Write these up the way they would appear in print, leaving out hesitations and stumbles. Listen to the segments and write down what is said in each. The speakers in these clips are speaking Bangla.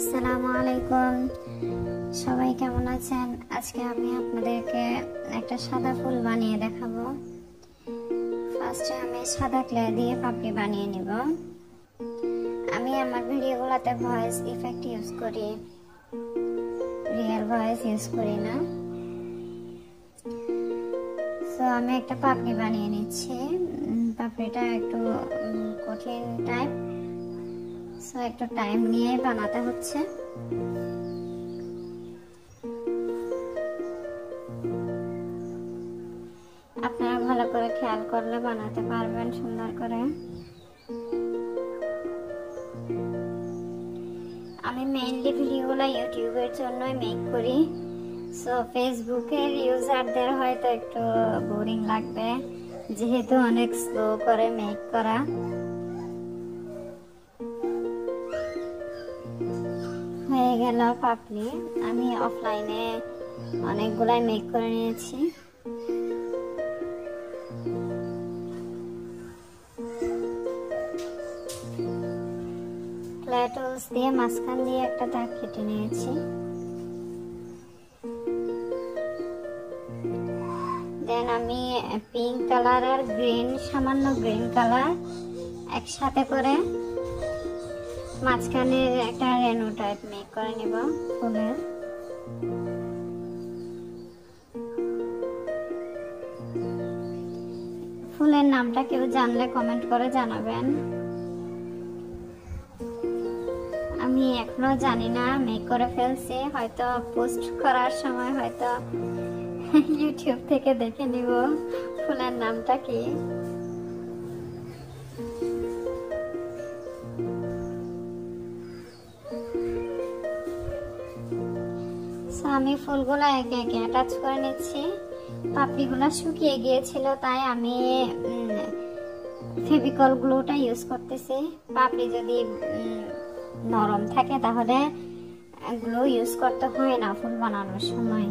আসসালামু আলাইকুম, সবাই কেমন আছেন? আজকে আমি আপনাদেরকে একটা সাদা ফুল বানিয়ে দেখাবো। ফার্স্টে আমি সাদা ক্লে দিয়ে পাপড়ি বানিয়ে নিব। আমি আমার ভিডিওগুলোতে ভয়েস ইফেক্ট ইউজ করি, রিয়েল ভয়েস ইউজ করি না। সো আমি একটা পাপড়ি বানিয়ে নিচ্ছি। পাপড়িটা একটু কঠিন টাইপ, সো একটু টাইম নিয়ে বানাতে হচ্ছে। আপনারা ভালো করে খেয়াল করলে বানাতে পারবেন সুন্দর করে। আমি মেইনলি ভিডিওগুলো ইউটিউবের জন্যই মেক করি। সো ফেসবুকের ইউজারদের হয়তো একটু বোরিং লাগবে, যেহেতু অনেক স্লো করে মেক করা। হয়ে গেল পাপড়ি। আমি অফলাইনে অনেকগুলাই মেক করে নিয়েছি। ক্লে টুলস দিয়ে মাঝখান দিয়ে একটা দাগ কেটে নিয়েছি। দেন আমি পিঙ্ক কালার আর গ্রিন, সামান্য গ্রিন কালার একসাথে করে মাঝখানে একটা রেনু টাইপ মেক করে নিব ফুলের। ফুলের নামটা কেউ জানলে কমেন্ট করে জানাবেন। আমি এখনো জানি না, মেক করে ফেলছি, হয়তো পোস্ট করার সময় হয়তো ইউটিউব থেকে দেখে নিব ফুলের নামটা কি। আমি ফুলগুলো একে একে অ্যাটাচ করে নিচ্ছি। পাপড়িগুলো শুকিয়ে গিয়েছিল, তাই আমি ফেভিকল গ্লুটা ইউজ করতেছি। পাপড়ি যদি নরম থাকে তাহলে গ্লু ইউজ করতে হয় না ফুল বানানোর সময়।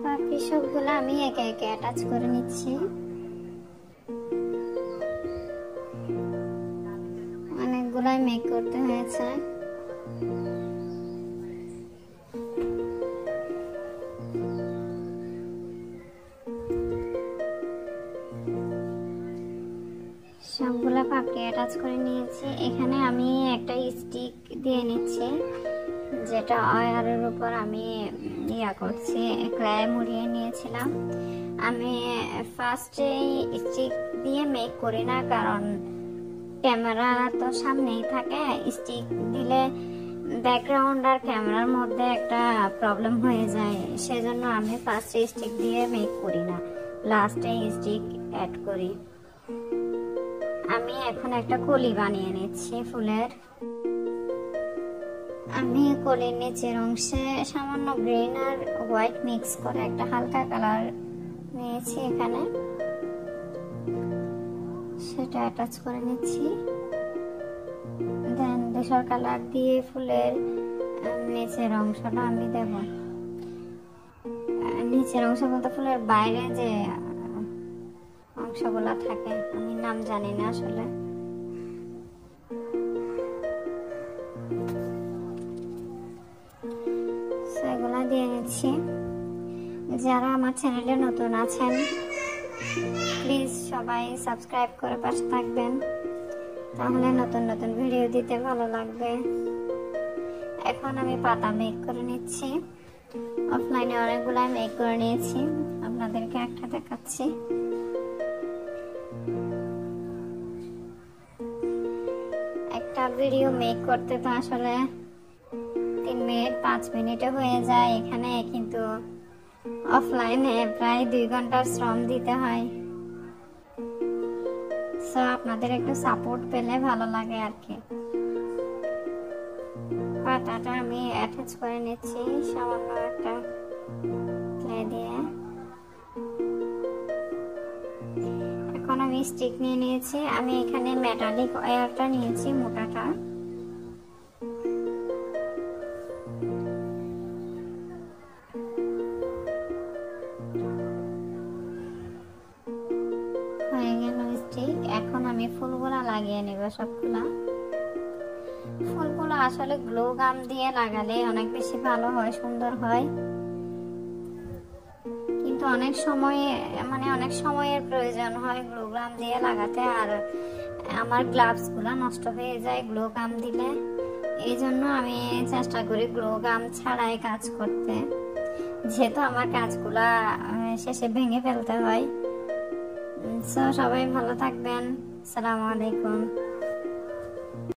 পাপড়ি সবগুলো আমি একে একে অ্যাটাচ করে নিচ্ছি। অনেকগুলাই মেক করতে হয়েছে। সবগুলা পাপড়ি অ্যাটাচ করে নিয়েছি। এখানে আমি একটা স্টিক দিয়ে নিচ্ছি, যেটা ওয়্যারের উপর আমি করছি, ক্লে মুড়িয়ে নিয়েছিলাম। আমি ফার্স্টে স্টিক দিয়ে মেক করি না, কারণ ক্যামেরা তো সামনেই থাকে। স্টিক দিলে ব্যাকগ্রাউন্ড আর ক্যামেরার মধ্যে একটা প্রবলেম হয়ে যায়, সেজন্য আমি ফার্স্টে স্টিক দিয়ে মেক করি না, লাস্টে স্টিক অ্যাড করি। আমি এখন একটা কলি বানিয়ে নিচ্ছি ফুলের। আমি কলির নিচের অংশে সামান্য গ্রিন আর হোয়াইট মিক্স করে একটা হালকা কালার নিয়েছি, এখানে সেটা অ্যাটাচ করে নিচ্ছি। দেন ধূসর কালার দিয়ে ফুলের নিচের অংশটা আমি দেব। নিচের অংশ বলতে ফুলের বাইরে যে অংশগুলা থাকে, আমি নাম জানি না আসলে। সেগুলা দিয়ে নিচ্ছি। যারা আমার চ্যানেলে নতুন আছেন প্লিজ সবাই সাবস্ক্রাইব করে পাশে থাকবেন, তাহলে নতুন নতুন ভিডিও দিতে ভালো লাগবে। এখন আমি পাতা মেক করে নিচ্ছি। অফলাইনে অনেকগুলা মেক করে নিয়েছি, আপনাদেরকে একটা দেখাচ্ছি। একটা ভিডিও মেক করতে তো আসলে 3 মিনিট 5 মিনিটে হয়ে যায়, এখানে কিন্তু অফলাইনে প্রায় 2 ঘন্টার শ্রম দিতে হয়। সো আপনাদের একটু সাপোর্ট পেলে ভালো লাগে আর কি। পাতাটা আমি অ্যাটাচ করে নিচ্ছি সামান্য একটা ক্লে দিয়ে। এখন আমি স্টিক নিয়ে নিয়েছি। আমি এখানে মেটালিক ওয়্যারটা নিয়েছি, মোটাটা। হয়ে গেল স্টিক। এখন আমি ফুলগুলা লাগিয়ে নেব সবগুলা। ফুলগুলা আসলে গ্লো গাম দিয়ে লাগালে অনেক বেশি ভালো হয়, সুন্দর হয়। কিন্তু অনেক সময়ের প্রয়োজন হয় গ্লো গাম দিয়ে লাগাতে, আর আমার গ্লাভস গুলা নষ্ট হয়ে যায় গ্লো গাম দিলে। এই জন্য আমি চেষ্টা করি গ্লো গাম ছাড়াই কাজ করতে, যেহেতু আমার কাজগুলা শেষে ভেঙে ফেলতে হয়। সবাই ভালো থাকবেন। আসসালামু আলাইকুম।